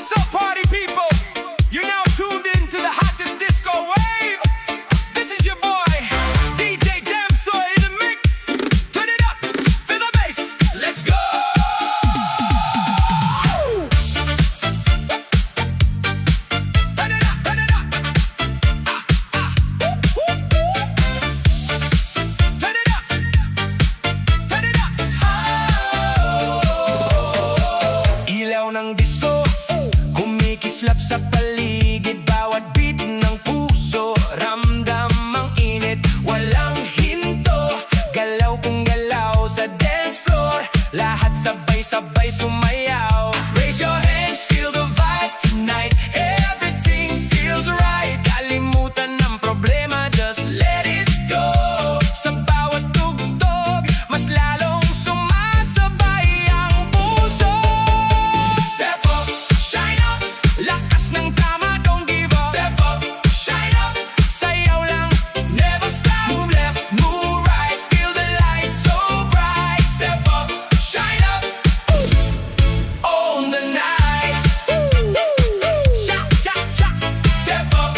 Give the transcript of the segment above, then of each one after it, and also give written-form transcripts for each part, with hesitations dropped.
What's up, party people? You're now tuned in to the hottest disco wave. This is your boy, DJ Damsoy in the mix. Turn it up, feel the bass. Let's go! Turn it up, turn it up. Turn it up, turn it up. Ilaw ng disco, kumikislap sa paligid. Bawat beat ng puso, ramdam ang init. Walang hinto, galaw kung galaw sa dance floor. Lahat sabay-sabay sumayaw. Raise your hands, feel the vibe tonight. Everything feels right. Kalimutan ng problema, just let it go. Sa bawat tugtog, mas lalong sumasabay ang puso. Step up, shine up, lakas ng tama, don't give up. Step up, shine up, sayaw lang, never stop. Move left, move right, feel the light so bright. Step up, shine up, own the night. Shout, shout, shout. Step up,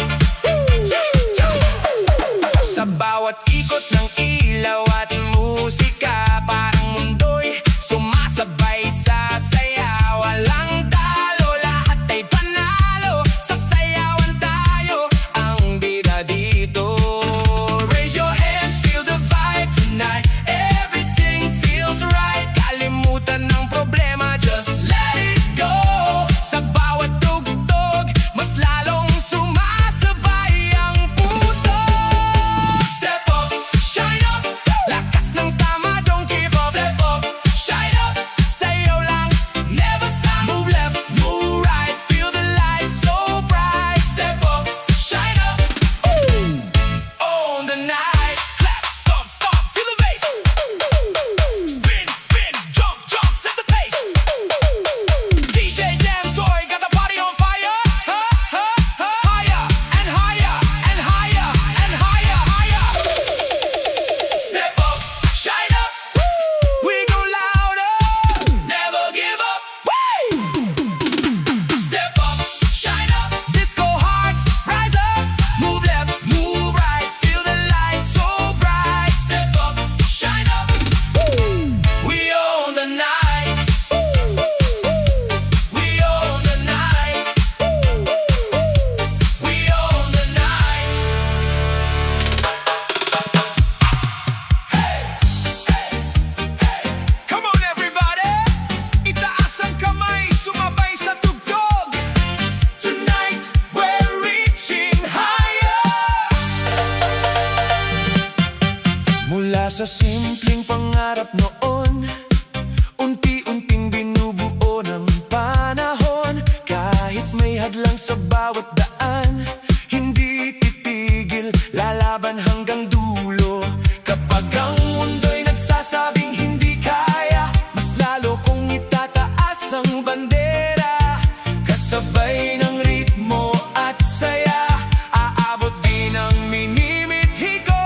shout, shout. Sa bawat ikot ng ilaw at musika, parang mundo'y sumasabay sa saya. Walang talo, lahat ay panalo. Sasayawan tayo, ang bida dito. Raise your hands, feel the vibe tonight. Everything feels right. Kalimutan ng problema, just let it go. Sa bawat tugtog, mas lalong sumasabay ang puso. Step up, shine up, lakas ng tama, don't give up. Step up, shine up, sayaw lang, never stop. Move left, move right, feel the light so bright. Step up, shine up, own the night. Clap, stomp, stomp, feel the bass. Spin, spin, jump, jump, set the pace. DJ Damsoy got the party on fire. Higher and higher and higher and higher, higher. Step up, shine up, we go louder, never give up. Step up, shine up, disco hearts rise up. Move left, move right, feel the light so bright. Step up, shine up, we own the night. We own the night. We own the night. Come on everybody, itaas ang kamay, sumabay sa tugtog. Tonight we're reaching higher. Mula sa simpleng pangarap noon, unti-unting binubuo ng panahon. Kahit may hadlang sa bawat daan, hindi titigil, lalaban hanggang dulo. Kapag ang mundo'y nagsasabing hindi kaya, mas lalo kong itataas ang bandera. Kasabay ng ritmo at saya, aabot din ang minimithi ko.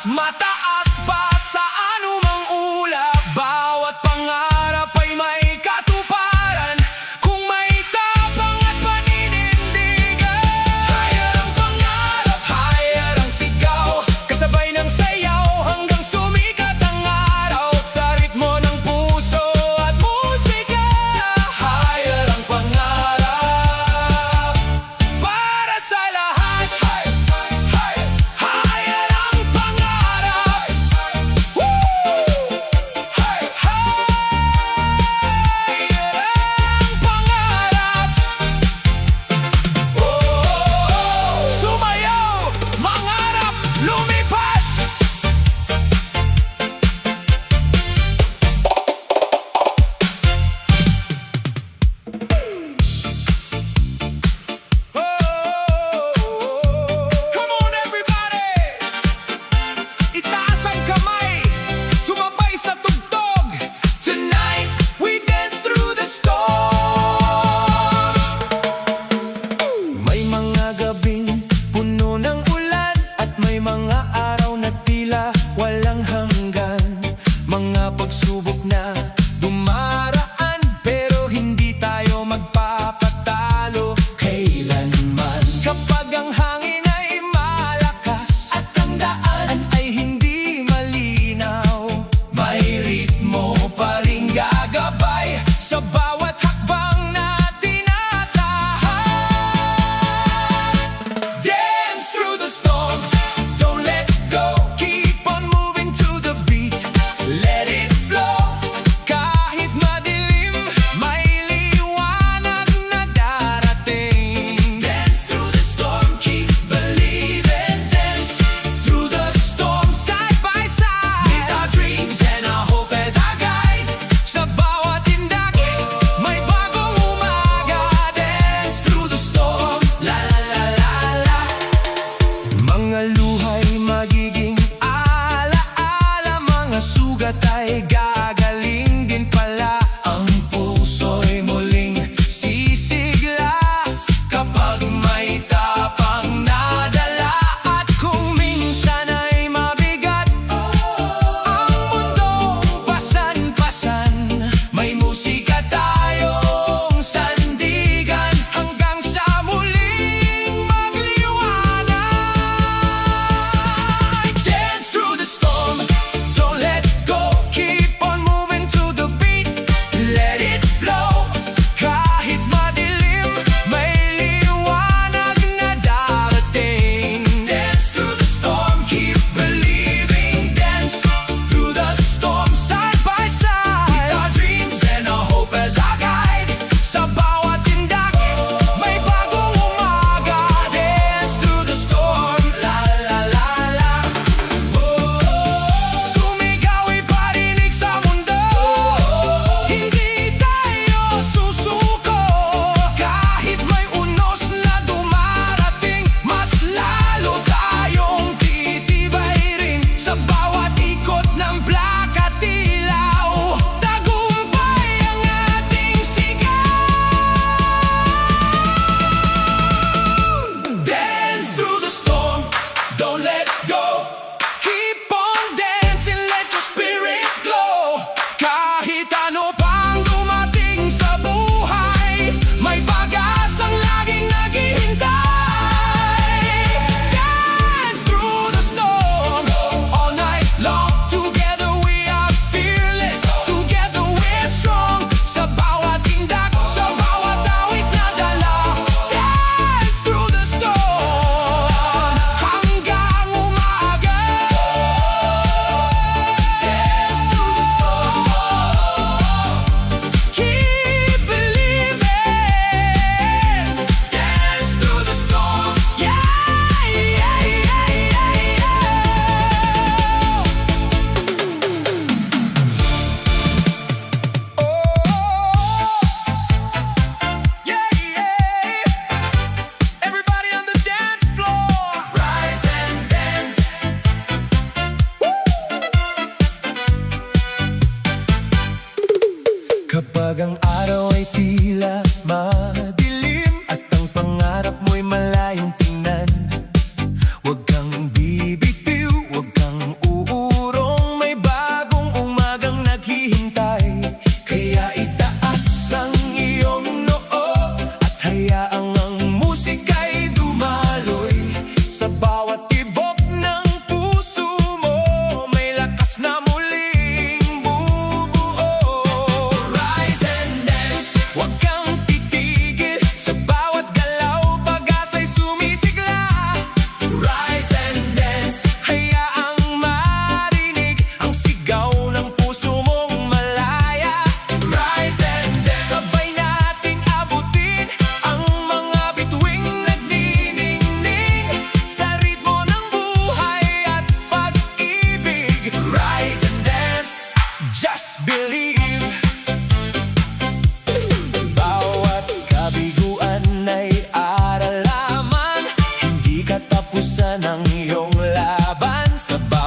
mataas pa sa anumang ulap. Bawat pangarap ay may katuparan kung may tapang at paninindigan. Higher ang pangarap, higher ang sigaw, kasabay ng sayaw hanggang sumikat ang araw. Sa ritmo ng puso at musika, higher ang pangarap para sa lahat. Higher ang pangarap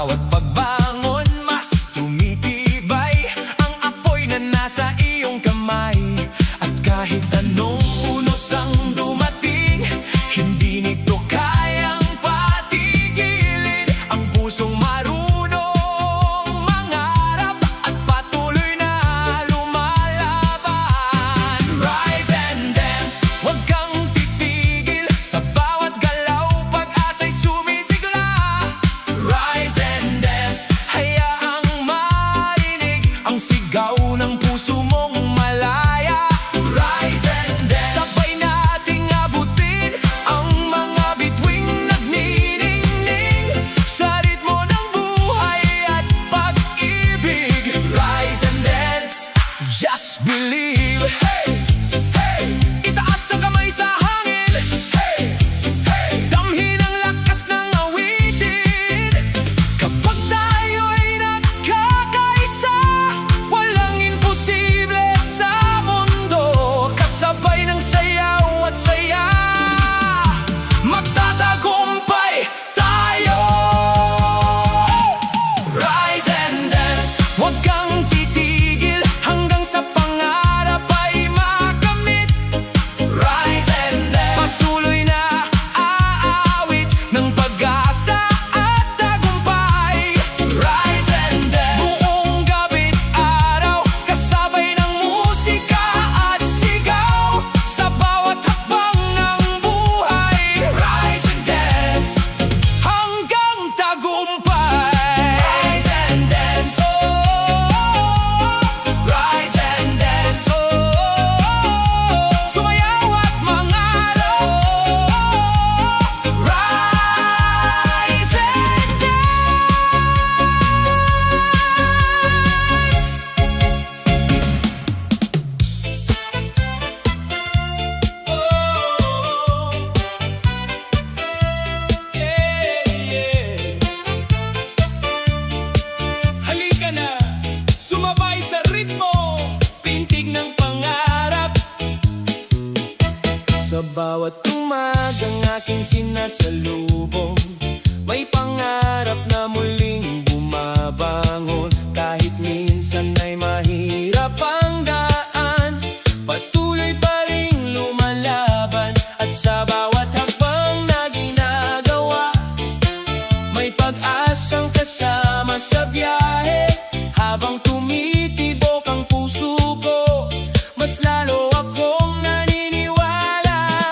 bawat pagbangon, mas tumitibay ang apoy na nasa iyong kamay. At kahit anong unos ang dumating, hindi nito kayang patigilin ang pusong marunong mangarap at patuloy na lumalaban. Rise and dance, huwag kang titigil sa bawat galaw, pag-asa'y sumisigla. Rise and dance, hayaang marinig ang sigaw ng puso mong malaya. Rise and dance, sabay nating abutin ang mga bituing nagniningning sa ritmo ng buhay at pag-ibig. Rise and dance, just believe. Hey, hey, itaas ang kamay sa hangin. Hey, hey, damhin ang lakas ng awitin. Kapag tayo'y nagkakaisa, walang imposible sa mundo. Kasabay ng sayaw at saya, magtatagumpay tayo. Rise and dance, huwag kang titigil hanggang sa pangarap ay makamit. Rise and dance, patuloy na aawit ng pag-asa at tagumpay. Rise and dance, buong gabi't araw, kasabay ng musika at sigaw sa bawat hakbang ng buhay. Rise and dance, hanggang tagumpay. Rise and dance, oh, rise and dance, oh, sumayaw at mangarap. Rise and dance. Halika na, sumabay sa ritmo, pintig ng pangarap. Sa bawat umagang aking sinasalubong, may pangarap na muling bumabangon. Kahit minsan ay mahirap ang daan, patuloy pa ring lumalaban. At sa bawat hakbang na ginagawa, may pag-asang kasama sa biyahe. Habang tumitibok ang puso ko, mas lalo akong naniniwala.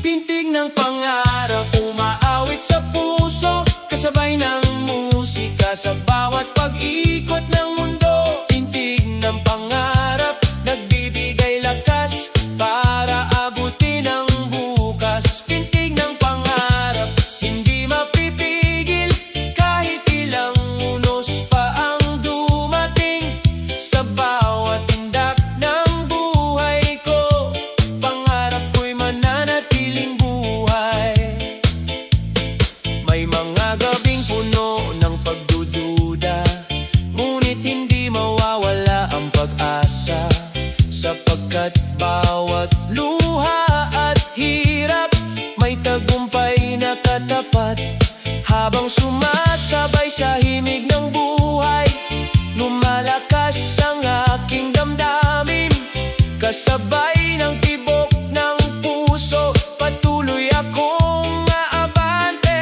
Pintig ng pangarap umaawit sa puso, kasabay ng musika sa bawat pag-ikot ng mundo. Pintig ng pangarap, nagbibigay lakas para abutin ang bukas. Pintig ng pangarap, hindi mapipigil kahit ilang unos pa ang dumating. Sa bawat tindak ng buhay ko, pangarap ko'y mananatiling buhay. May mga gabing puno ng pagdududa, ngunit hindi mawawala ang pag-asa. Sapagkat bawat luha at hirap, may tagumpay na katapat. Habang sumasabay sa himig ng buhay, lumalakas ang aking damdamin. Kasabay ng tibok ng puso, patuloy akong aabante.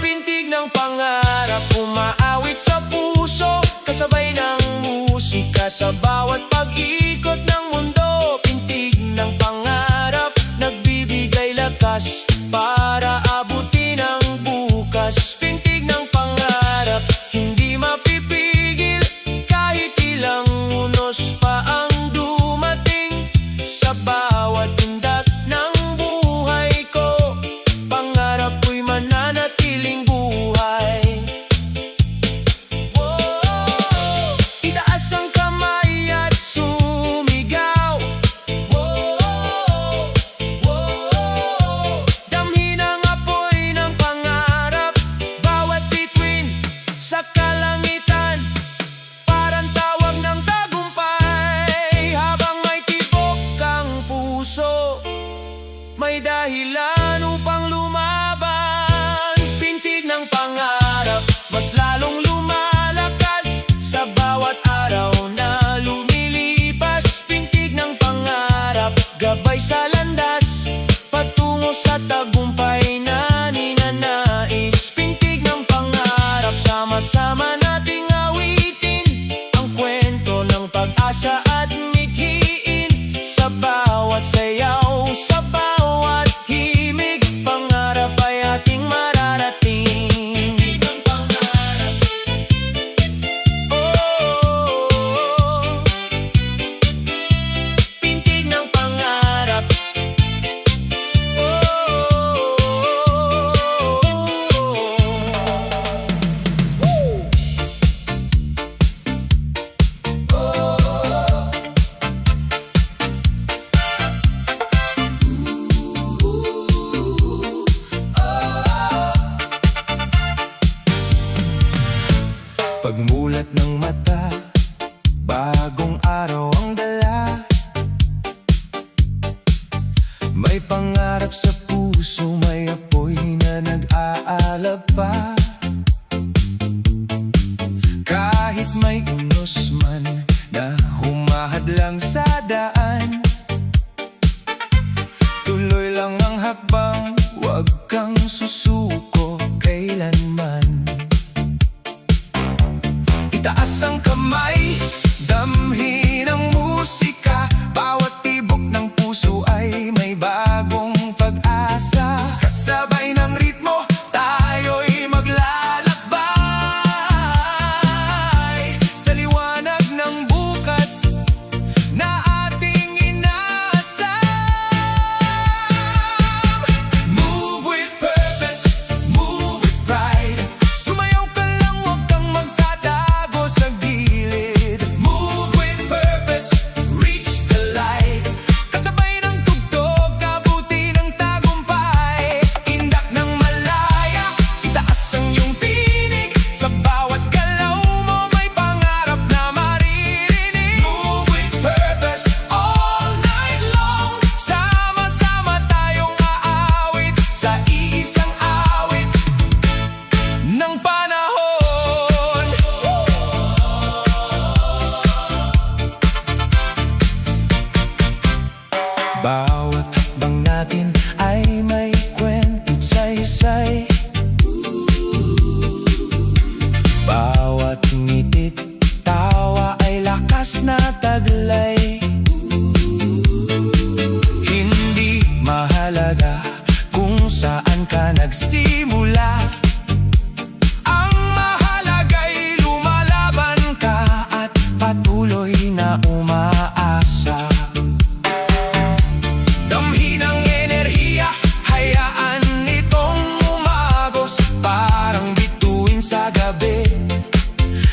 Pintig ng pangarap umaawit sa puso, kasabay ng musika sa bawat pag-ikot ng mundo. Pintig ng pangarap, nagbibigay lakas para abutin ang bukas. Pintig ng pangarap, hindi mapipigil kahit ilang unos pa ang dumating. Sa bawat tindak ng buhay ko, pangarap ko'y mananatiling buhay. Itaas ang kamay at sumigil. Sama-sama nating awitin ang kwento ng pag-asa at mithiin. Sa bawat sayaw, sa bawat himig, pangarap ay ating mararating. Pintig ng pangarap. Pagmulat ng mata, bagong araw ang dala. May pangarap sa puso, may apoy na nag-aalab pa. Kahit may unos man na humahadlang sa daan, tuloy lang ang hakbang, huwag kang susuko kailanman. Itaas ang kamay, damhin ang musika. Bawat tibok ng puso ay may bagong pag-asa. Kasabay ng ritmo, tayo'y maglalakbay sa liwanag ng bukas na ating inaasam. Move with purpose, move with pride. Sumayaw ka lang, huwag kang magtatago sa gilid. Move with purpose, reach the light. Kasabay ng tugtog, kabuti ng tagumpay. Indak ng malaya, itaas ang iyong tinig. Sa bawat galaw mo may pangarap na maririnig. Move with purpose, all night long. Sama-sama tayong aawit sa iisang awit ng panahon. Bawat hakbang natin ay may kwento't saysay. Bawat ngitit, tawa ay lakas na taglay. Hindi mahalaga kung saan ka nagsimula. Ang mahalaga'y lumalaban ka at patuloy na umaasa. Damhin ang enerhiya, hayaan itong umagos. Parang bituin sa gabi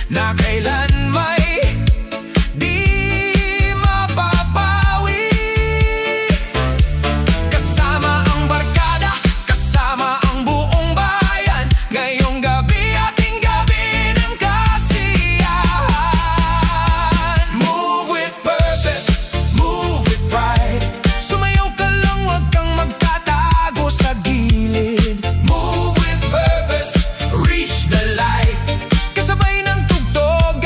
na kailan may di mapapawi. Kasama ang barkada, kasama ang buong bayan. Ngayong gabi, ating gabi ng kasiyahan. Move with purpose, move with pride. Sumayaw ka lang, huwag kang magtatago sa gilid. Move with purpose, reach the light. Kasabay ng tugtog,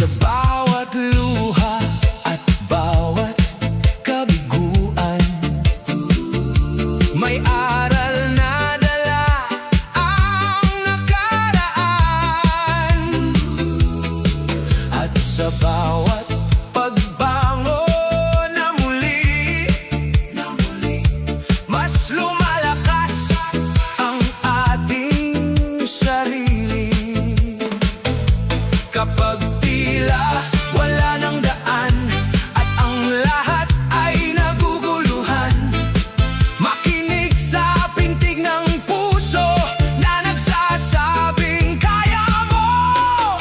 Sa bawat luha at bawat kabiguan, may aral na dala ang nakaraan. At sa bawat pagbango na muli, mas lumalakas ang ating sarili. Kapag tila wala ng daan at ang lahat ay naguguluhan, makinig sa pintig ng puso na nagsasabing kaya mo.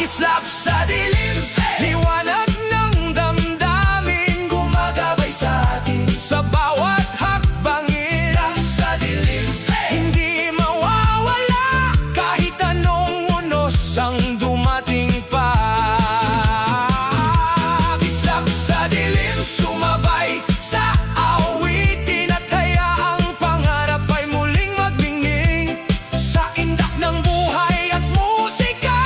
Kislap sa dilim, liwanag ng damdamin, gumagabay sa atin sa bawat hakbangin. Kislap sa dilim, hindi mawawala kahit anong unos ang dumating pa. Kislap sa dilim, sumabay sa awitin at hayaang pangarap ay muling magningning. Sa indak ng buhay at musika,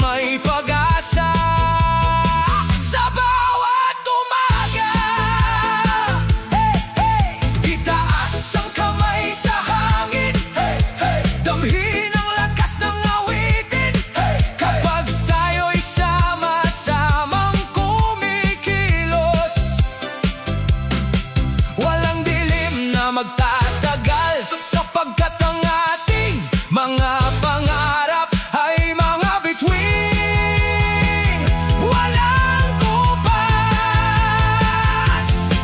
may pag-asa sa bawat umaga. Hey, hey! Itaas ang kamay sa hangin, hey, hey! Damhin ang lakas ng awitin, hey, kapag tayo'y sama-samang kumikilos. Walang dilim na magtatagal, sapagkat ang ating mga pangarap ay mga bituin. Walang kupas.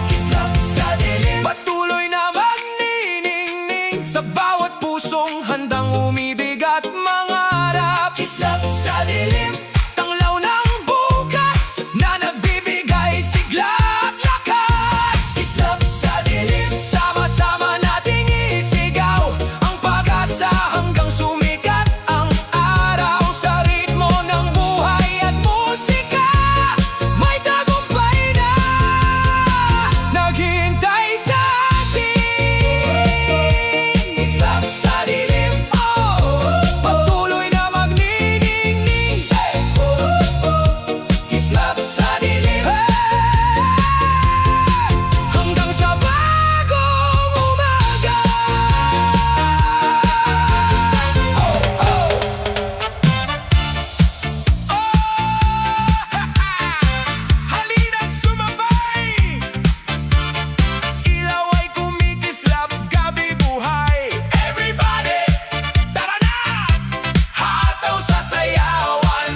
Kislap sa dilim, patuloy na magniningning sa bawat pusong handang umibig at mangarap. Kislap sa dilim, tanglaw ng bukas na nagbibigay sigla at lakas. Kislap sa dilim, sama-sama nating isigaw ang pag-asa hanggang sumikat ang araw. Sa ritmo ng buhay at musika, may tagumpay na naghihintay sa atin. Kislap sa dilim, patuloy na magniningning. Kislap sa dilim, hanggang sa bagong umaga. Halina't sumabay, ilaw ay kumikislap, gabi buhay. Everybody, tara na! Hataw sa sayawan.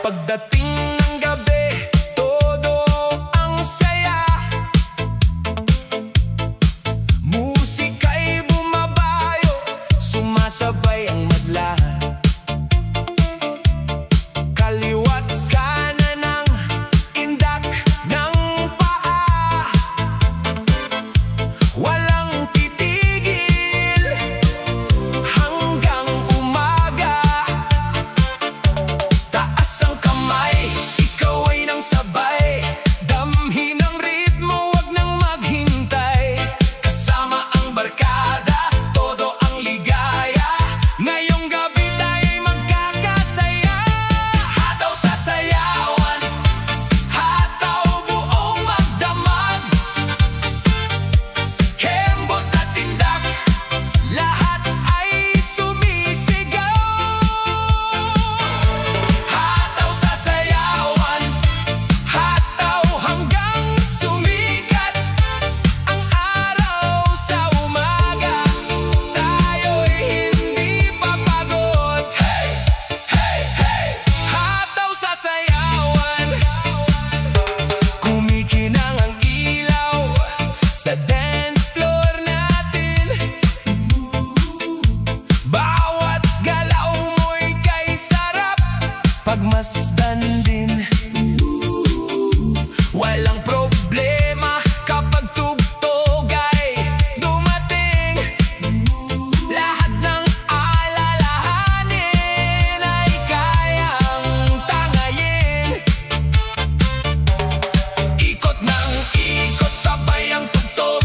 Pagdating ng gabi, todo ang saya. Musika'y bumabayo, sumasabay ang madla. Kaliwa't kanan ng indak ng paa, walang titigil hanggang umaga. Taas ang kamay, ikaw ay nang sabay, damhin ang ritmo, wag nang maghintay. Kasama ang barkada, todo ang ligaya, ngayong gabi tayo'y magkakasaya. Hataw sa sayawan, hataw buong magdamag, kembot at tindak, lahat ay sumisigaw. Hataw sa sayawan, hataw hanggang sumikat ang araw. Sa umaga, tayo'y hindi papagod. Hey, hey, hey! Hataw sa sayawan, kumikinang ang ilaw sa dance floor natin. Bawat galaw mo'y kay sarap pagmasdan din. Walang problema kapag tugtog ay dumating. Lahat ng alalahanin ay kayang tangayin. Ikot ng ikot, sabay ang tugtog.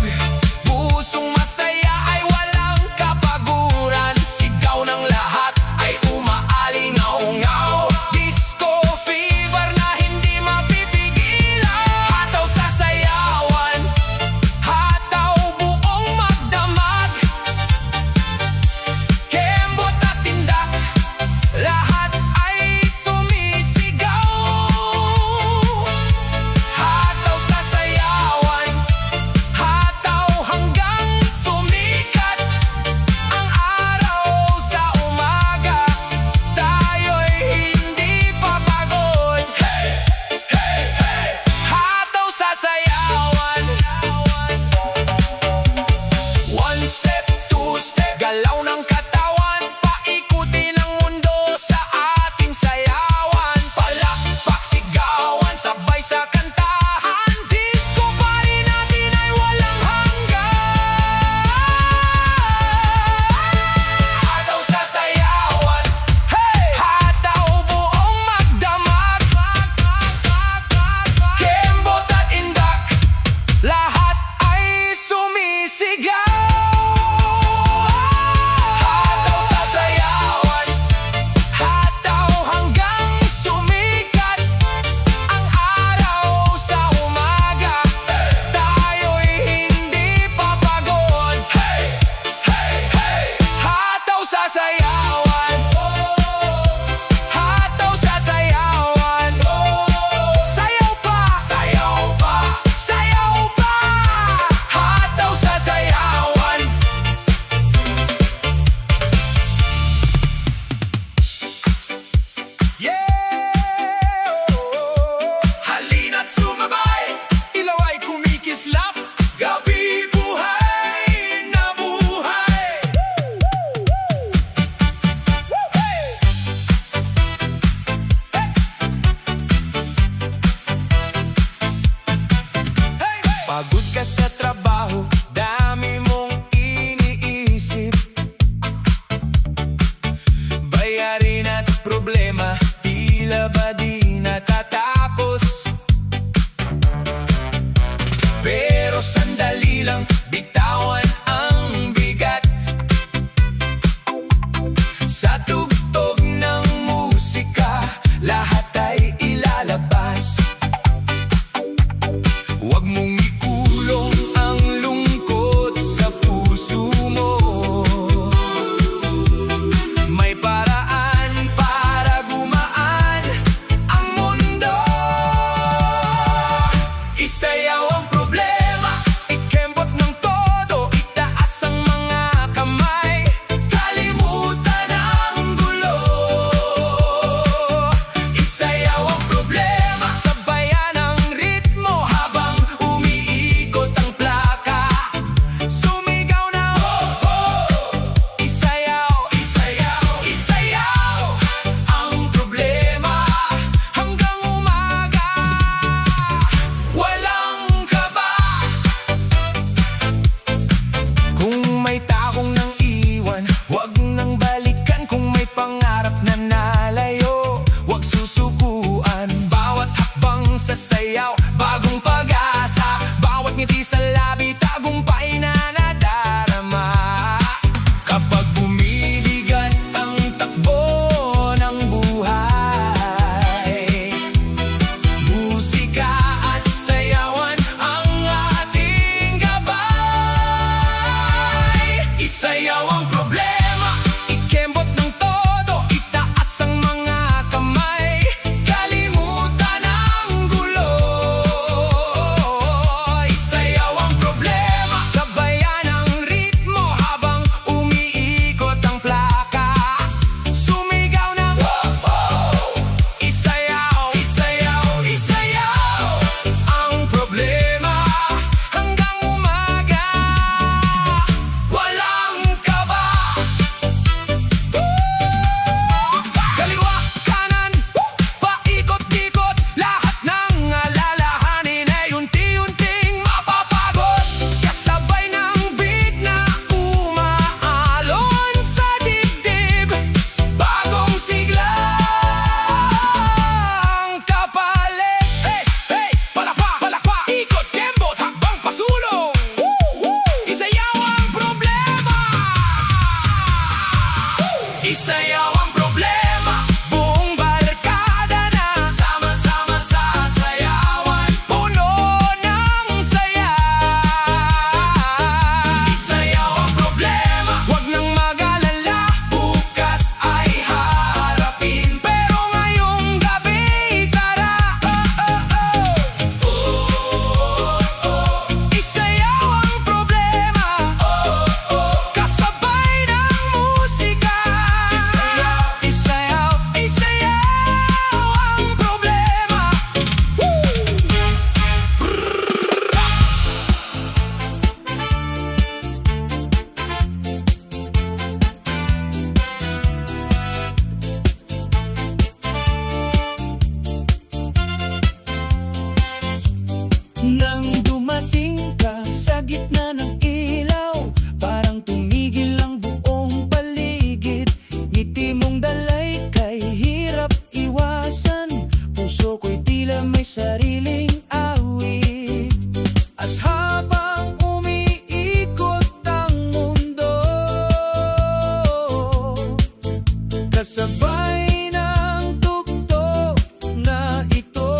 Kasabay ng tugtog na ito,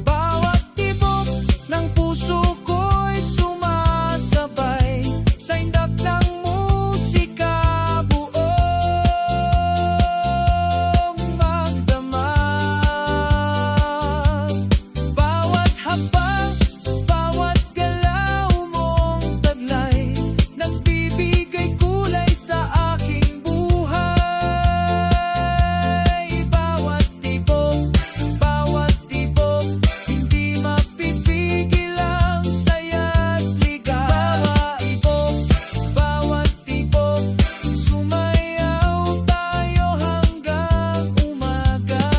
bawat tibok ng puso ko'y sumasabay sa indak ng musika, buong magdamag. Bawat habang, bawat galaw mong taglay, nagbibigay kulay sa aking buhay. Bawat tibok, hindi mapipigil ang saya't ligaw. Bawat tibok, sumayaw tayo hanggang umaga.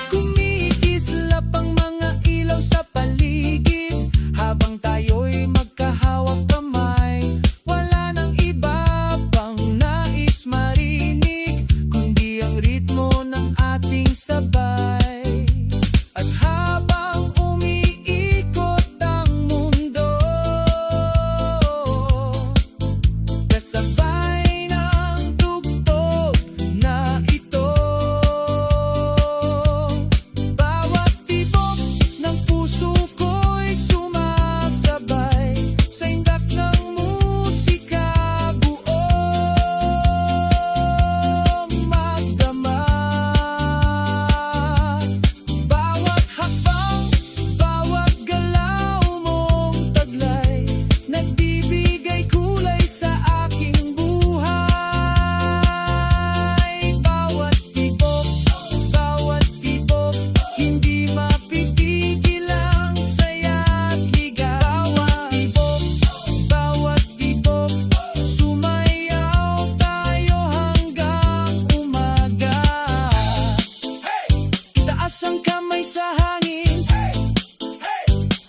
Kumikislap ang mga ilaw sa paligid habang tayo'y magkahawak kamay. Wala nang iba pang nais marinig kundi ang ritmo ng ating sabay. At habang umiikot ang mundo, kasabay ng tugtog na ito, bawat tibok ng puso ko'y sumasabay sa indak ng musika, buong magdamag. Bawat hakbang, bawat galaw mong taglay, nagbibigay kulay sa aking buhay. Bawat tibok, hindi mapipigil ang saya't ligaw. Bawat tibok, sumayaw tayo hanggang umaga. Itaas ang kamay sa hangin,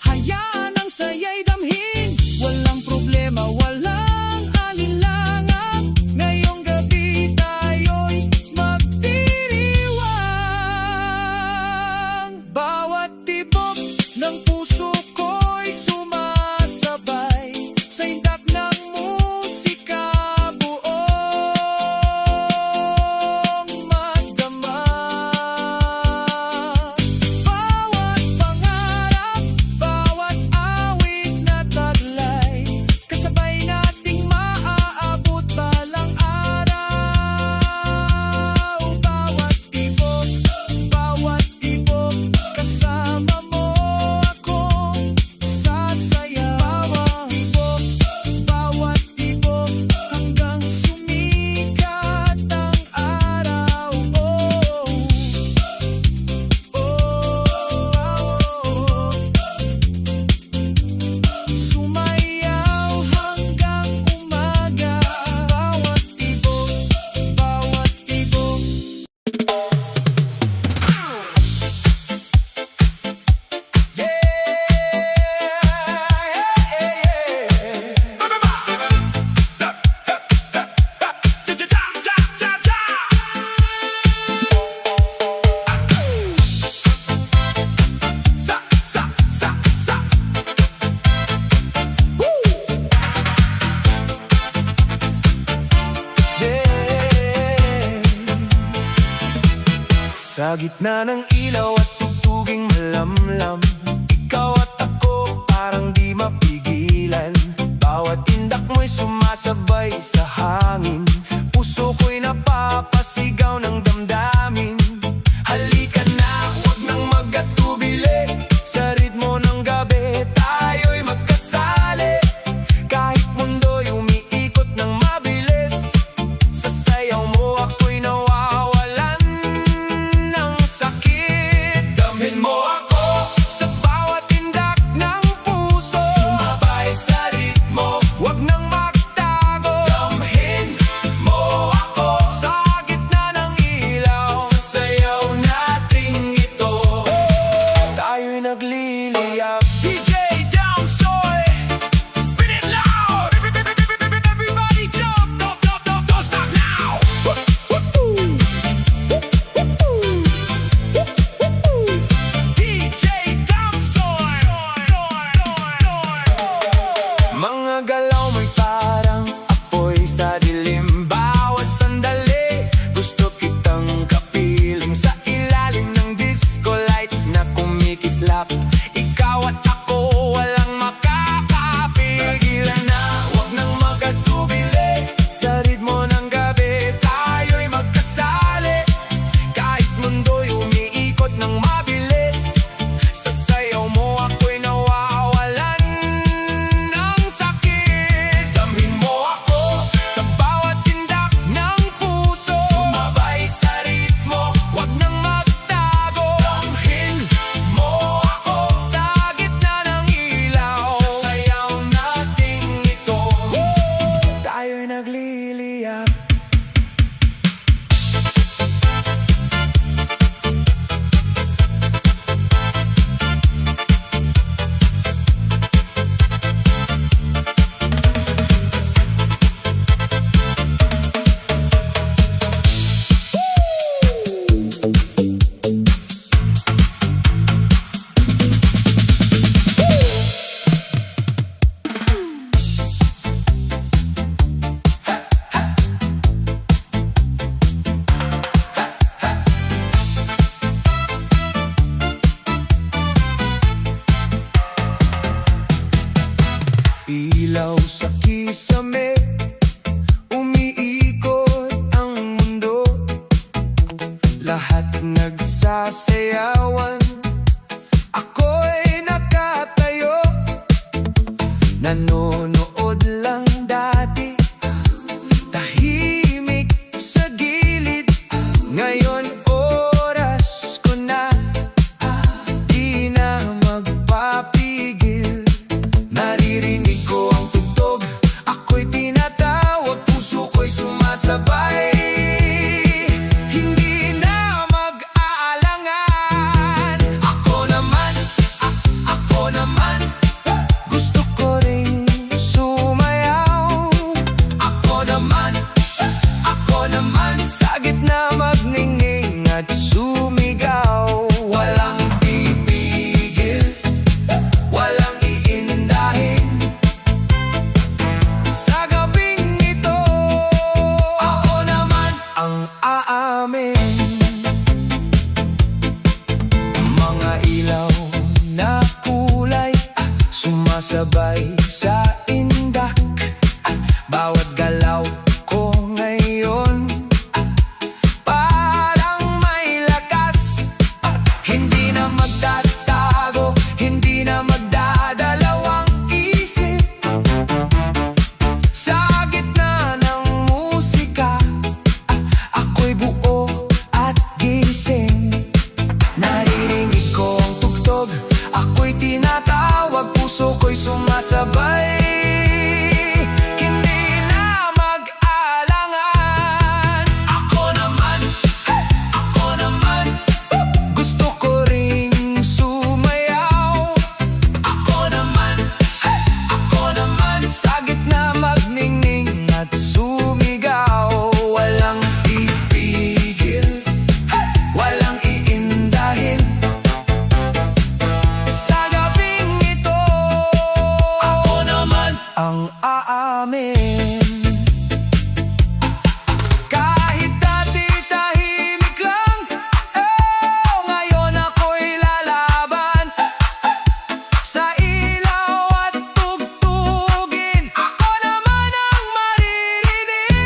hayaan ang saya'y damhin. Walang problema, walang alinlangan, ngayong gabi tayo'y magdiriwang. Bawat tibok ng puso ko'y sumasabay sa indak ng musika, buong magdamag. Bawat pangarap, bawat awit na taglay, kasabay nating maaabot balang araw. Bawat tibok, kasama mo akong sasayaw. Bawat tibok, hanggang sumikat ang araw. Sumayaw hanggang umaga. Bawat tibok, bawat tibok. Sa gitna ng ilaw at tugtuging malamlam, ikaw at ako parang di mapigilan. Bawat tindak mo'y sumasabay sa hangin, puso ko'y napapasigaw ng damdamin. Halika na, huwag nang mag-atubili, sa ritmo ng gabi tayo'y magkasali. Kahit mundo'y umiikot ng mabilis, sa sayaw mo ako'y nawawalan ng sakit. Damhin mo ako sa bawat tindak ng puso, sumabay sa ritmo, huwag nang magtago. Damhin mo ako sa gitna ng nagsasayawan. Ako'y nakatayo, nanonood lang dati, tahimik sa gilid. Ngayon oras ko na, di na magpapigil. Naririnig ko ang tugtog, ako'y tinatawag, puso ko'y sumasabay. Hindi na mag-aalangan. Ako naman, gusto ko ring sumayaw. Ako naman, sa gitna magningning at sumigaw. Walang pipigil, walang iindahin. Sa gabing ito, ako naman ang aamin. Mga ilaw na kulay, sumasabay sa indak. Bawat galaw ko ngayon, parang may lakas. Hindi na magtatago, hindi na magdadalawang isip. Sa gitna ng musika, ako'y buo at gising. Naririnig ko ang tugtog, ako'y tinatawag, puso ko'y sumasabay. Hindi na mag-aalangan. Ako naman, gusto ko ring sumayaw. Ako naman, sa gitna magningning at sumigaw. Walang pipigil, walang iindahin. Sa gabing ito, ako naman ang aamin. Kahit dati tahimik lang, ngayon ako'y lalaban. Sa ilaw at tugtugin, ako naman ang maririnig.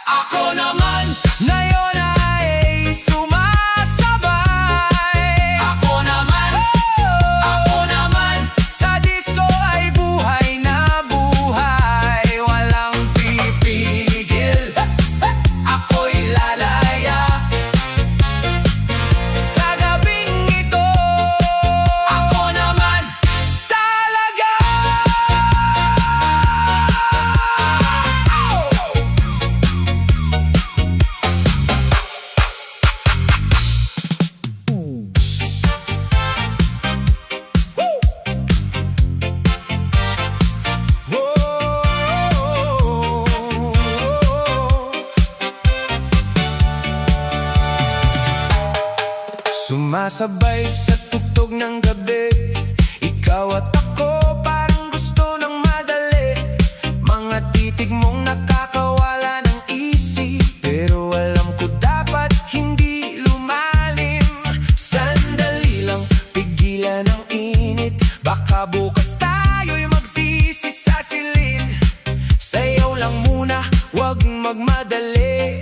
Ako naman, ngayon ay sumasabay. Ako naman, sa disco ay buhay na buhay. Walang pipigil, ako'y lalaya. Sa gabing ito, ako naman talaga. Sumasabay sa tugtog ng gabi, ikaw at ako parang gusto ng madali. Mga titig mong nakakawala ng isip, pero alam ko dapat hindi lumalim. Sandali lang, pigilan ang init, baka bukas tayo'y magsisi sa silid. Sayaw lang muna, wag magmadali,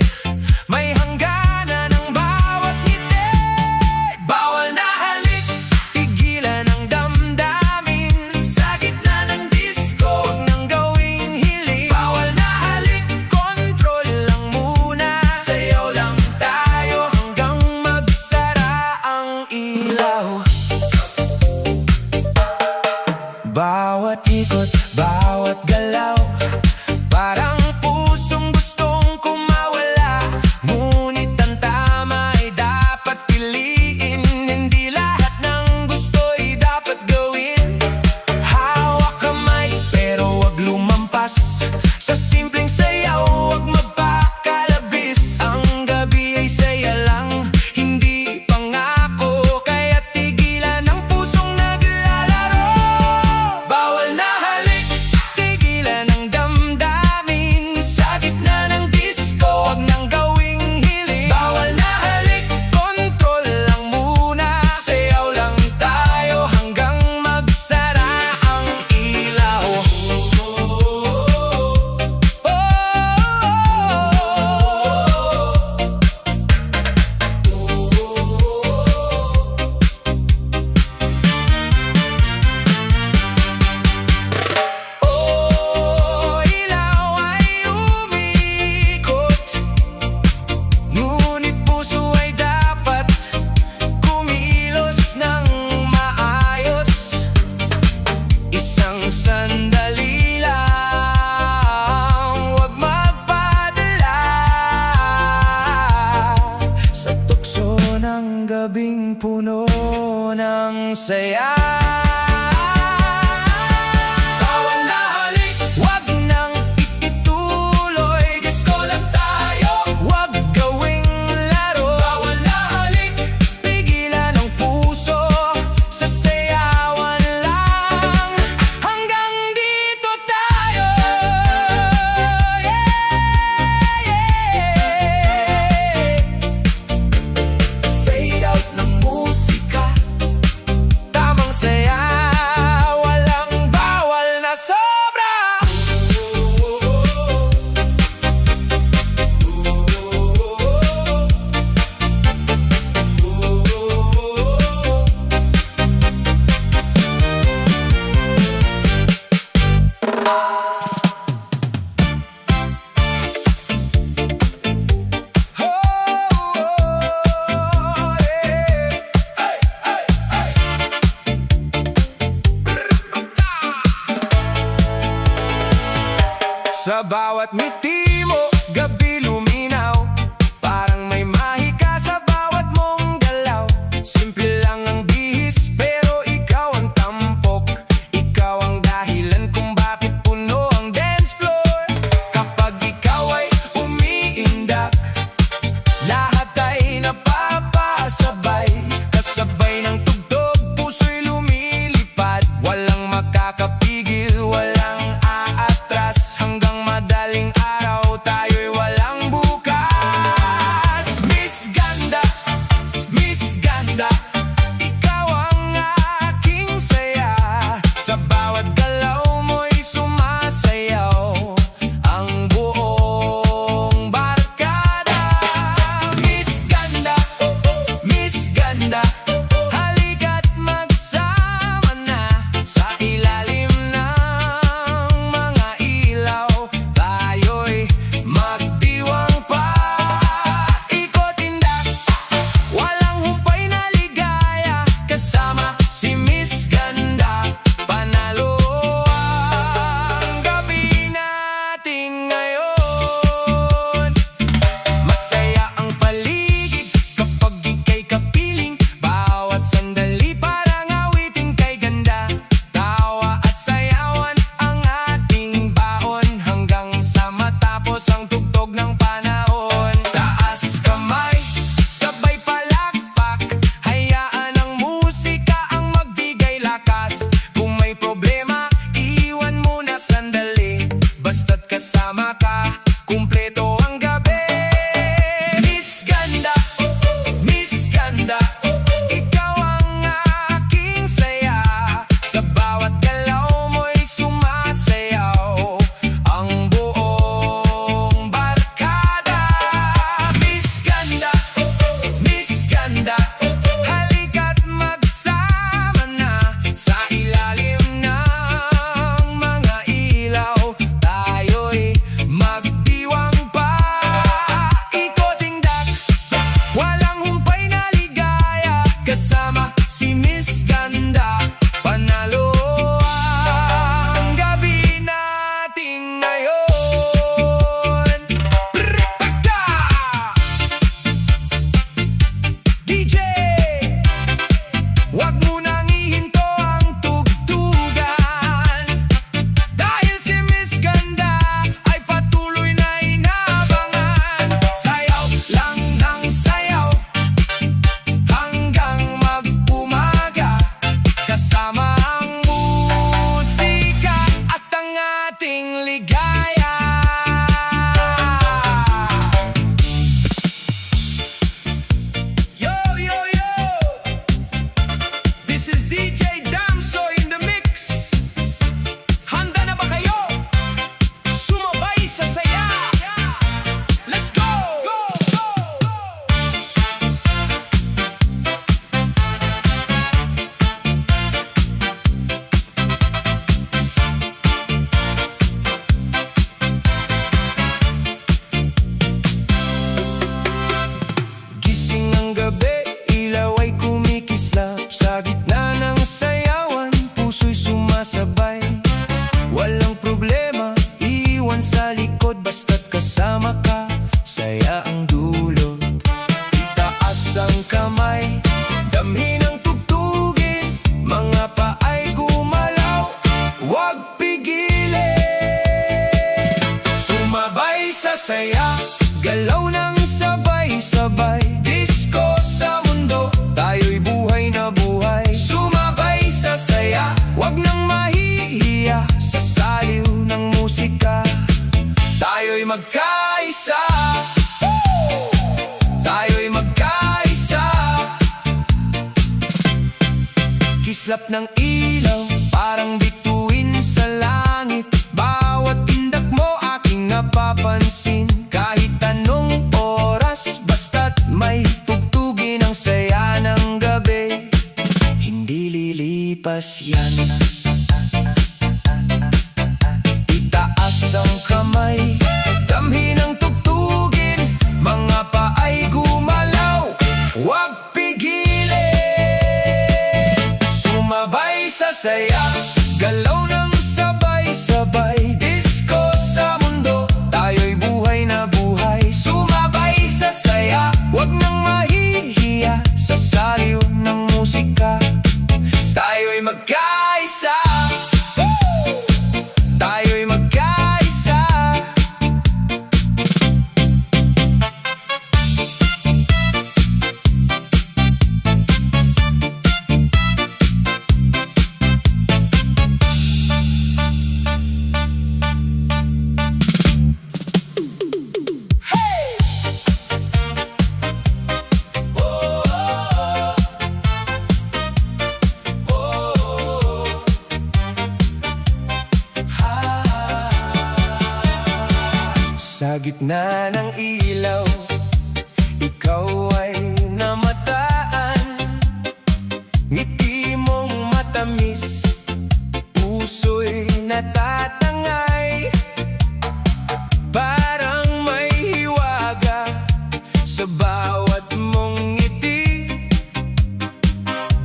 may hangganan ang bawat ngiti. Bawal na halik, tigilan ang damdamin. Sa gitna ng disco, wag nang gawing hiling. Bawal na halik, control lang muna. Sayaw lang tayo hanggang magsara ang ilaw. Bawat ikot, bawat galaw, parang pusong gustong kumawala. Ngunit punong-puno ng saya. Bawal na halik, wag nang ituloy. Disco lang tayo, wag gawing laro. Bawal na halik, pigilan ang puso, sasayawan lang. Hanggang dito tayo. Fade out ng musika, tamang saya, walang bawal na sobra. Sa bawat ngiti mo, gabi luminaw. Parang may mahika sa bawat mong galaw. Simple lang ang bihis, pero ikaw ang tampok. Ikaw ang dahilan kung bakit puno ang dance floor. Kapag ikaw ay umiindak, lahat ay napapasabay. Kasabay ng tugtog, puso'y lumilipad. Walang makakapigil, walang aatras. Hanggang madaling araw, tayo'y walang bukas. Miss Ganda, Miss Ganda, ikaw ang aking saya. Sa bawat galaw mo'y sumasayaw ang buong barkada. Miss Ganda, Miss Ganda, halika't magsama na sa ilalim ng mga ilaw. Tayo'y magdiwang pa. Ikot-indak, walang humpay na ligaya. Kasama si Miss Ganda, panalo ang gabi natin ngayon. Masaya ang paligid kapag ika'y kapiling. Bawat sandali parang awitin kay ganda. Tawa at sayawan ang ating baon, hanggang sa matapos ang tugtog ng panahon. Taas kamay, sabay palakpak, hayaan ang musika ang magbigay lakas. Kung may problema, iwan muna sandali. Basta't kasama ka, kumpleto ang gabi. Miss Ganda, Miss Ganda, ikaw ang aking saya. Sa bawat galaw mo'y sumasayaw ang buong barkada. Miss Ganda, Miss Ganda, halika't magsama na sa ilalim ng mga ilaw. Tayo'y magdiwang pa. Ikot-indak, walang humpay na ligaya. Kasama si Miss Ganda, panalo ang gabi natin ngayon. Pripagda! DJ, wag mo nang ihinto ang tugtugan. Dahil si Miss Ganda ay patuloy na inaabangan. Sayaw lang ng sayaw hanggang mag-umaga. Kasama ang musika at ang ating ligaya. Yo, yo, yo! This is DJ Damso in the mix. Handa na ba kayo? Sumabay sa saya. Let's go! Go, go, go! Gising ang gabi, ilaw ay kumikislap. Sa gitna ng sayawan, puso'y sumasabay. Walang problema, iwan sa likod. Basta't kasama ka, saya ang dulot. Itaas ang kamay, damhin ang tugtugin, mga paay gumalaw, huwag pigilin. Sumabay sa saya, galaw ng sabay-sabay, disco sa mundo, tayo'y buhay na buhay. Sumabay sa saya, huwag nang mahihiya, sa saliw ng musika, tayo'y magkaisa. Tayo'y magkaisa. Kislap ng ilaw, parang bituin sa langit, bawat tindak mo aking napapansin. Kahit anong oras, basta't may tugtugin ang saya ng gabi, hindi lilipas yan. Itaas ang kamay, damhin ang tugtugin, mga paay gumalaw, huwag pigilin. Sumabay sa saya, galaw ng sabay-sabay, disco sa mundo, tayo'y buhay na buhay. Sumabay sa saya, huwag nang mahihiya, sa saliw ng musika, tayo'y magkaisa. Tayo'y magkaisa. Sa gitna ng ilaw, ikaw ay namataan, ngiti mong matamis, puso'y natatangay, parang may hiwaga sa bawat mong ngiti.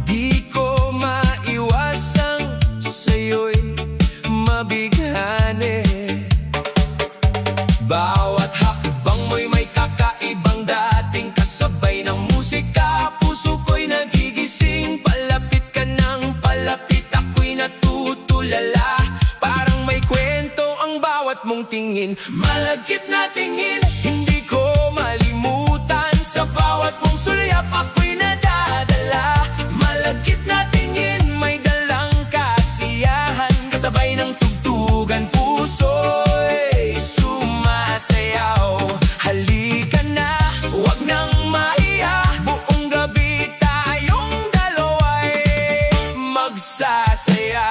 Di ko maiwasang sa'yo'y mabighani. Bawat hakbang mo'y may kakaibang dating, kasabay ng musika, puso ko'y nagigising. Palapit ka ng palapit, ako'y natutulala, parang may kwento ang bawat mong tingin. Malagkit na tingin, hindi ko malimutan, sa bawat mong sulyap ako'y nadadala. Malagkit na tingin, may dalang kasiyahan, kasabay ng tugtugan, puso'y sumasayaw. Halika na, huwag nang mahiya, buong gabi tayong dalawa'y magsasaya.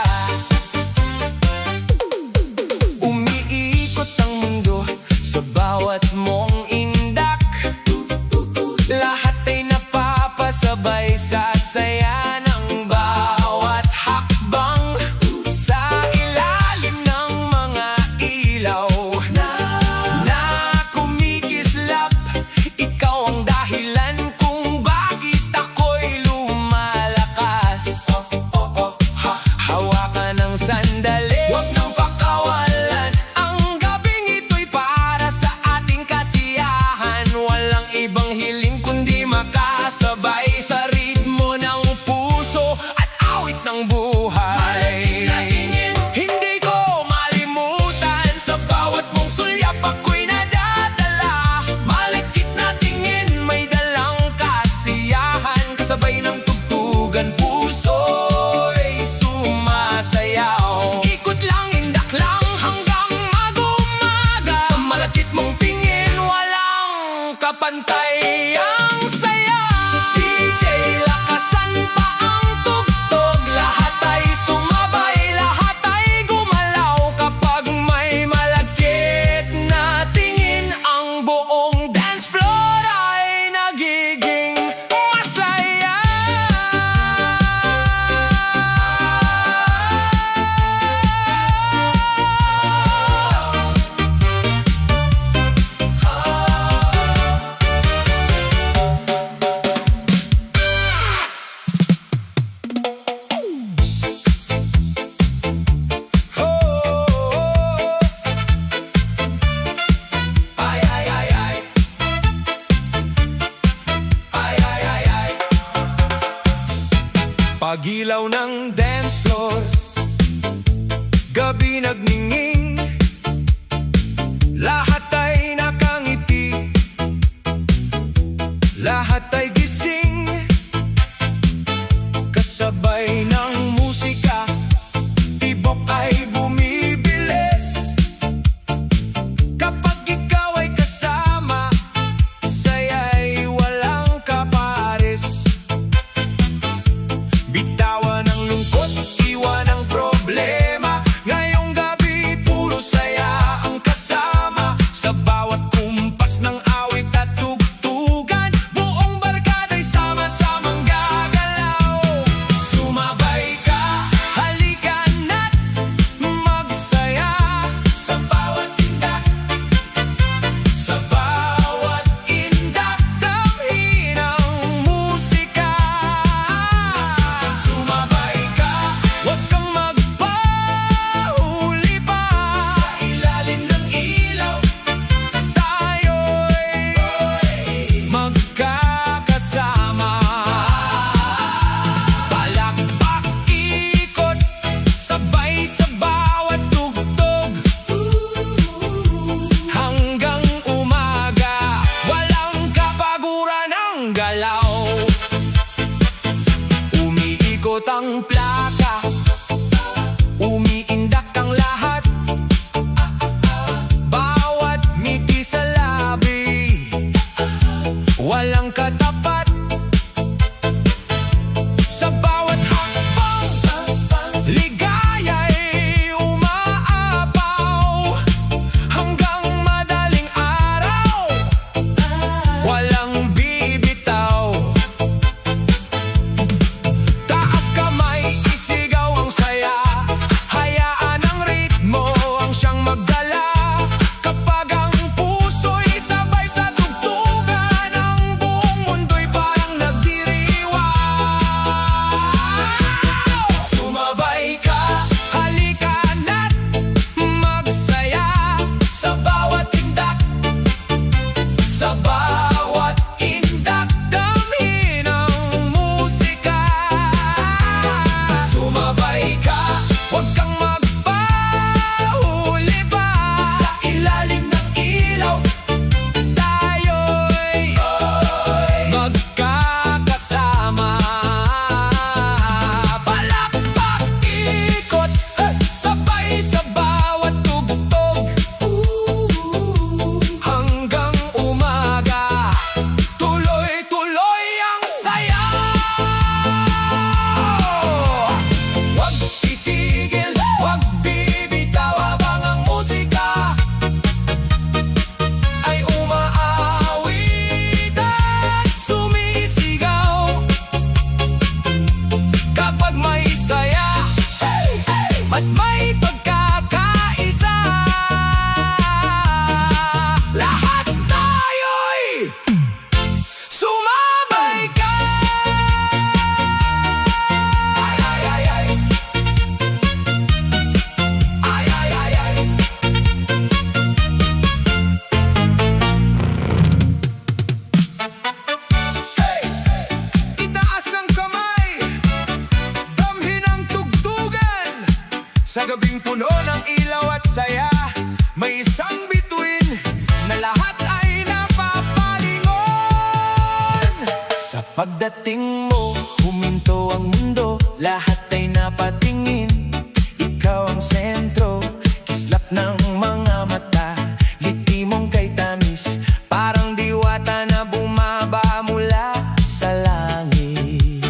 Umiikot ang mundo sa bawat mong indak, lahat ay napapasabay sa saya ng bawat hakbang. Sa ilalim ng mga ilaw na kumikislap, ikaw ang dahilan kung bakit ako'y lumalakas. Hawakan ng sandali, huwag nang pakawalan, ang gabing ito'y para sa ating kasiyahan. Walang ibang hiling kundi makasabay sa ritmo ng puso at awit ng buhay. Hindi ko malimutan, sa bawat mong sulyap ako'y nadadala. Malagkit na tingin, may dalang kasiyahan, kasabay ng tugtugan, puso'y sumasayaw. Ikot lang, indak lang hanggang mag-umaga, sa malagkit mong tingin, walang kapantay ang saya. DJ, lakasan pa ang tugtog, lahat ay sumabay, lahat ay gumalaw, kapag may malagkit na tingin, ang buong dance floor ay nagiging masaya. Pagilaw ng dance floor, gabi nagningning, lahat ay nakangiti, lahat ay gising, kasabay ng musika, tibok ay bumibilis. Kapag ikaw ay kasama, saya'y walang kapares. Bitawan ang lungkot, iwan ang problema, ngayong gabi puro saya ang kasama. Sa bawat kumpas ng awit at tugtugan, buong barkada'y sama-samang gagalaw. Sumabay ka, halika na't magsaya, sa bawat tindak, sa bawat indak, damhin ang musika. Sumabay ka, huwag kang magpahuli pa, sa ilalim ng ilaw, tayo'y magkakasama. Palakpak, ikot, sabay sa bawat tugtog, hanggang umaga, walang kapaguran ng galaw. Umiikot ang plaka, umiindak ang lahat, bawat ngiti sa labi, walang katapat. Sa bawat hakbang, ligaya'y umaapaw, hanggang madaling araw, walang bibitaw. Taas kamay, isigaw ang saya, hayaan ang ritmo ang siyang magdala. Kapag ang puso'y sabay sa tugtugan, ang buong mundo'y parang nagdiriwang. Sumabay ka, halika na't magsaya, sa bawat tindak, sa bawat indak, damhin ang musika. Sumabay ka, huwag kang magpahuli pa, sa ilalim ng ilaw, tayo'y magkakasama. Palakpak, ikot, sabay sa bawat tugtog, hanggang umaga, tuloy-tuloy ang saya. Huwag titigil, huwag bibitaw, habang ang musika ay umaawit at sumisigaw. Kapag may saya at may pagkakaisa, lahat tayo'y sumabay ka. Ay, ay, ay, ay. Ay, ay, ay, ay. Hey! Itaas ang kamay, damhin ang tugtugan, sa gabing puno ng ilaw at saya, may isang bituin na lahat ay napapalingon. Sa pagdating mo, huminto ang mundo, lahat ay napatingin. Ikaw ang sentro, kislap ng mga mata, ngiti mong kay tamis, parang diwata na bumaba mula sa langit.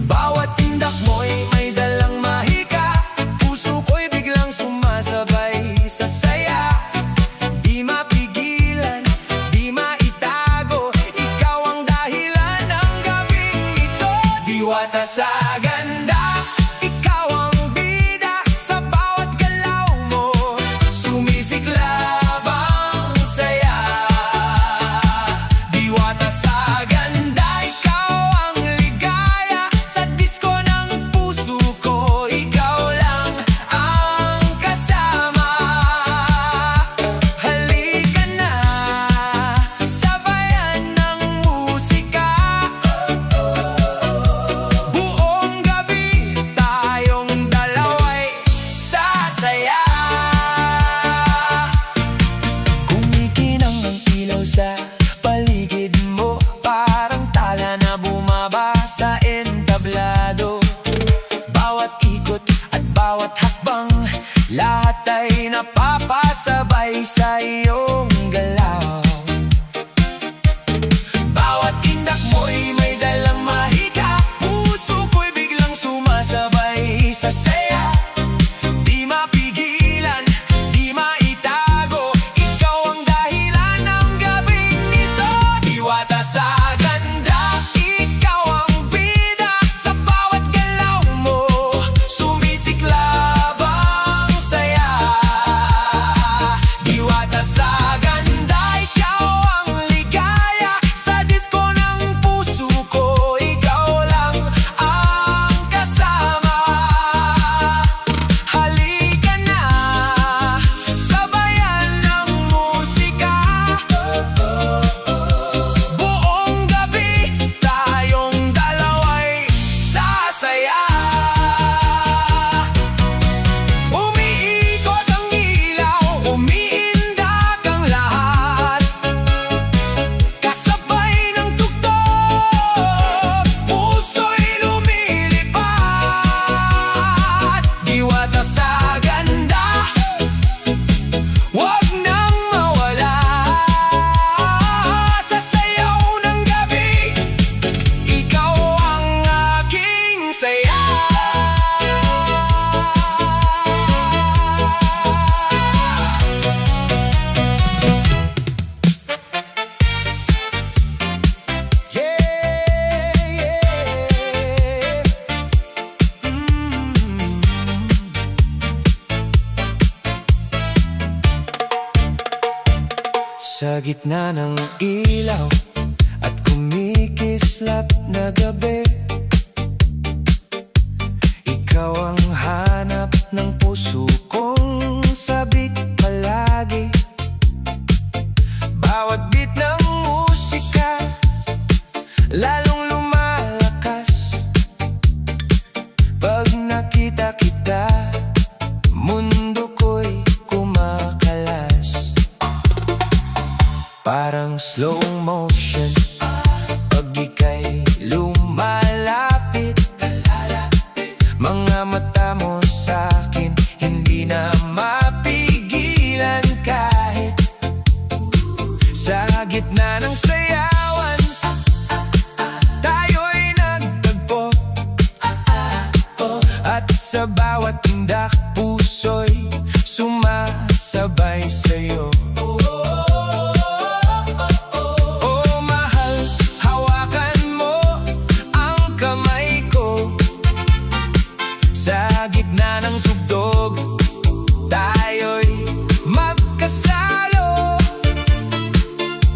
Bawat tindak mo'y may dalang mahika, puso ko'y biglang sumasabay sa saya. Di mapigilan, di maitago, ikaw ang dahilan ng gabing ito. Diwata sa ganda, ikaw ang bida, sa bawat galaw mo, sumisiklab ang saya. Diwata sa ganda, ikaw ang ligaya, sa disko ng puso ko, ikaw lang ang kasama. Halika na, sabayan ng musika, buong gitna ng ilaw at kumikislap na gabi, ikaw ang hanap ng puso kong sabik palagi. Bawat beat ng musika lalong lumalakas pag nakita kita, mundo ko'y kumakalas. Parang slow motion pag ika'y lumalapit, mga mata mo sa'kin hindi na mapigilan. Kahit sa gitna ng sayawan tayo'y nagtagpo, at sa bawat tindak puso'y sumasabay sa'yo. Oh mahal, hawakan mo ang kamay ko. Sa gitna ng tugtog tayo'y magkasalo,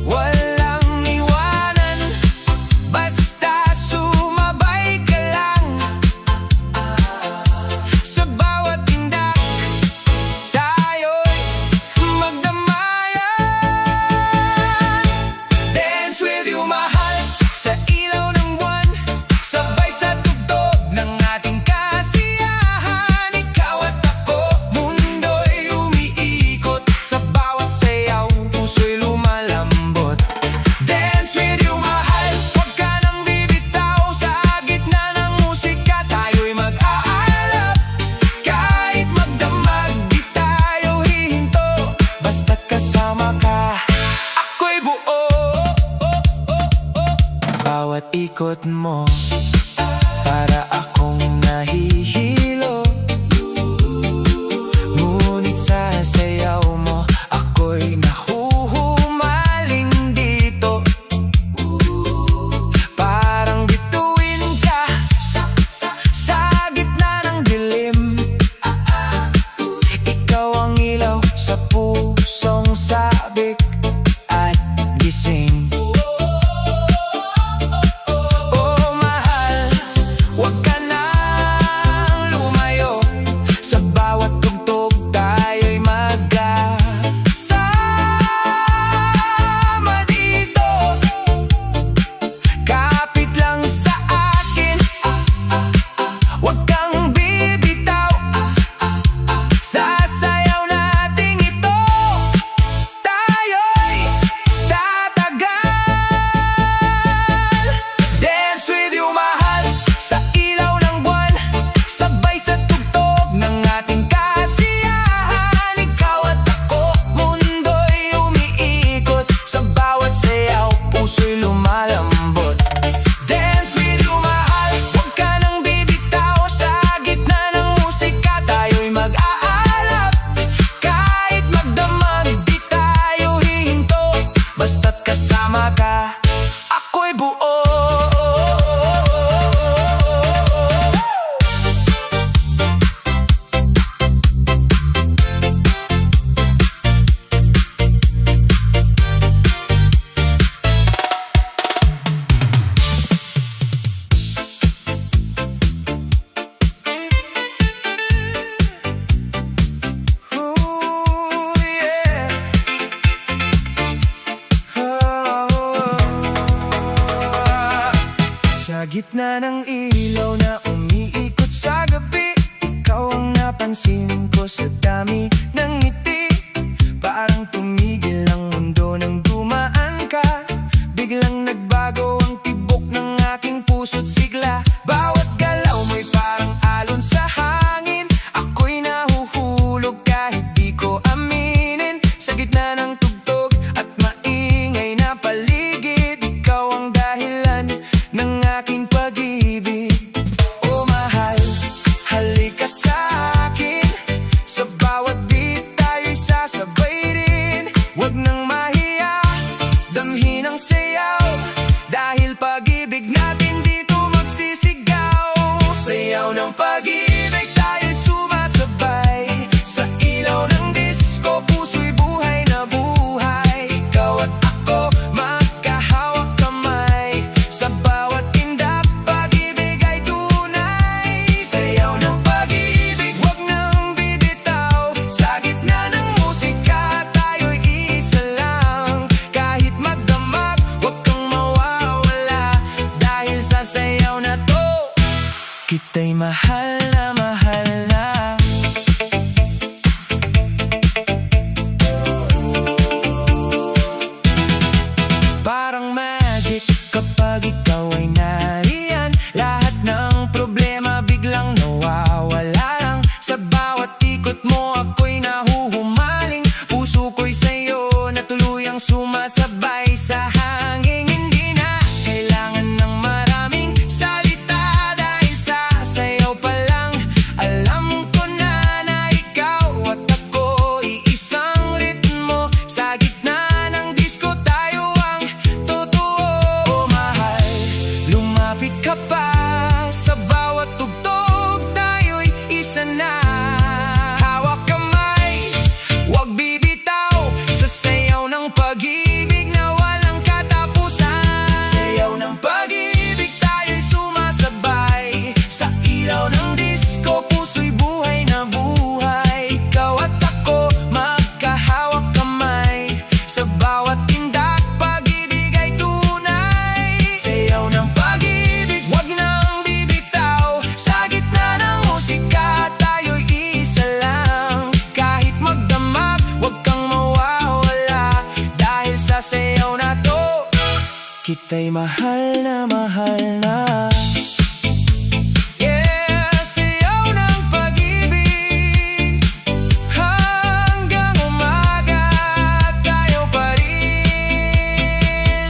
walang iwanan, basta sumabay ka lang. Sa bawat tindak tayo'y magdamayan. Dance with you mahal, sa ilaw ng buwan, sabay sa tugtog ng ating kasiyahan. Ikaw at ako, mundo'y umiikot, sa bawat sayaw puso'y lumalambot. Dance with you mahal, huwag ka nang bibitaw, sa gitna ng musika tayo'y mag-aalap. Kahit magdamag di tayo hihinto, basta't kasama ka ako'y buo. Bawat ikot mo para akong nahihilo, ngunit sa sayaw mo ako'y nahuhumaling dito. Parang bituin ka sa gitna ng dilim, ikaw ang ilaw sa pusong sabik at gising. Oh mahal, huwag ka nang lumayo, sa bawat tugtog tayo'y magkasama dito. Kapit lang sa akin, huwag kang bibitaw, sa sayaw nating ito tayo'y tatagal. Dance with you mahal, sa ilaw ng buwan, sabay sa tugtog ng ating kasiyahan. Ikaw at ako, mundo'y umiikot, sa bawat sayaw puso'y lumalambot. Dance with you mahal, huwag ka nang bibitaw, sa gitna ng musika tayo'y mag-aalap. Kahit magdamag di tayo hihinto, basta't kasama ka ako'y buo. Ooh, yeah. Sa gitna ng ilaw na umiikot sa gabi, ikaw ang napansin ko sa dami ng ngiti. Parang tumigil ang mundo nang dumaan ka, biglang nagbago ang tibok ng aking puso't sigla. Bawat galaw mo'y parang alon sa hangin, ako'y nahuhulog kahit di ko aminin. Sa gitna ng tugtog at maingay na paligid, ikaw ang dahilan ng aking pag-ibig. Oh mahal, halika sa'kin, sa bawat beat tayo'y sasabay rin. Huwag nang mahiya, damhin ang sayaw, dahil pag-ibig natin dito magsisi sayaw na to. Kita'y mahal na mahal na. Yeah, sayaw ng pag-ibig. Hanggang umaga tayo pa rin.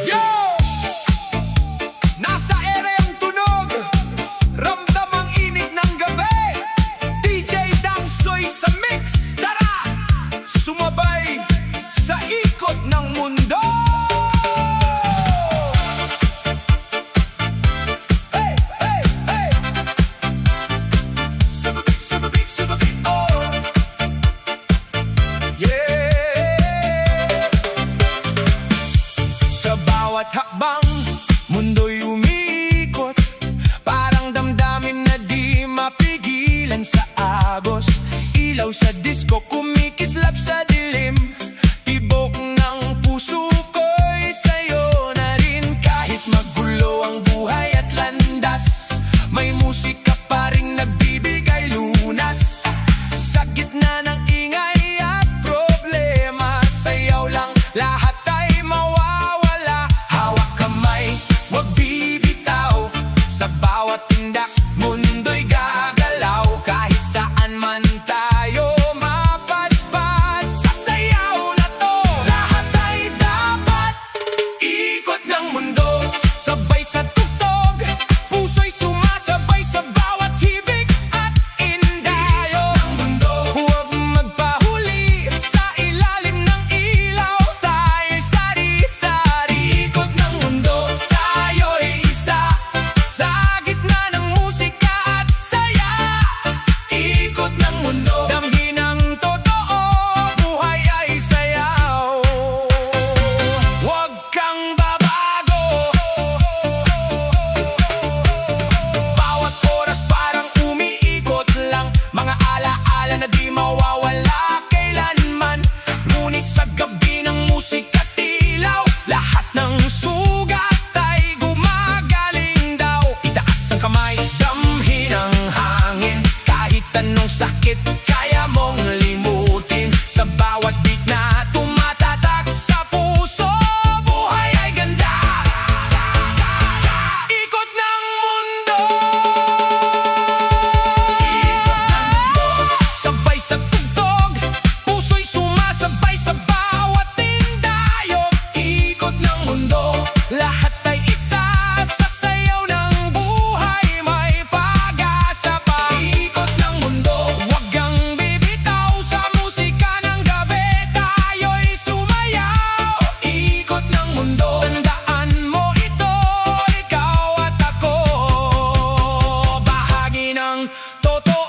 Yo! Nasa ere ang tunog, ramdam ang init ng gabi. DJ Damsoy sa mix, tara! Sumabay sa ikot ng mundo. Hey, hey, hey! Sumabi, sumabi, sumabi, oh! Yeah! Sa bawat hakbang, mundo'y umiikot. Parang damdamin na di mapigilan sa agos. Ilaw sa disco, kumikislap sa dilim. Tibok ng puso ko'y sa'yo na rin. Kahit magulo ang buhay at landas, may musika pa rin nagbibigay lunas. Sa gitna ng ingay at problema, sayaw lang, lahat ay mawawala. Hawak kamay, wag bibitaw. Sa bawat tindak, mundo'y gagalaw. Kahit saan man tayo mapadpad, sa sayaw na to, lahat ay dapat. Ikot ng mundo, sabay sa tugtog. Puso'y sumasabay sa bawat hibig at indayo. Ikot ng mundo, huwag magpahuli. Sa ilalim ng ilaw, tayo'y sari-sari. Ikot ng mundo, tayo'y isa. Sa gitna ng musika at saya. Ikot ng mundo, damhin ang totoo. Buhay ay sayaw. Huwag kang babago. Bawat oras parang umiikot lang. Mga alaala na di mawawala kailanman. Ngunit sa gabi ng musika tilaw, lahat ng sugat ay gumagaling daw. Itaas ang kamay, damhin ang hangin. Kahit anong sakit, kaya mong limutin. Sa bawat beat na tumatatak sa puso, buhay ay ganda. Ikot ng mundo. Sabay sa tugtog, puso'y sumasabay sa bawat tindayog. Ikot ng mundo, lahat ay isa. Sa sayaw ng buhay, may pag-asa pa. Ikot ng mundo, wag kang bibitaw. Sa musika ng gabi, tayo'y sumayaw. Ikot ng mundo, tandaan mo ito. Ikaw at ako, bahagi ng totoo.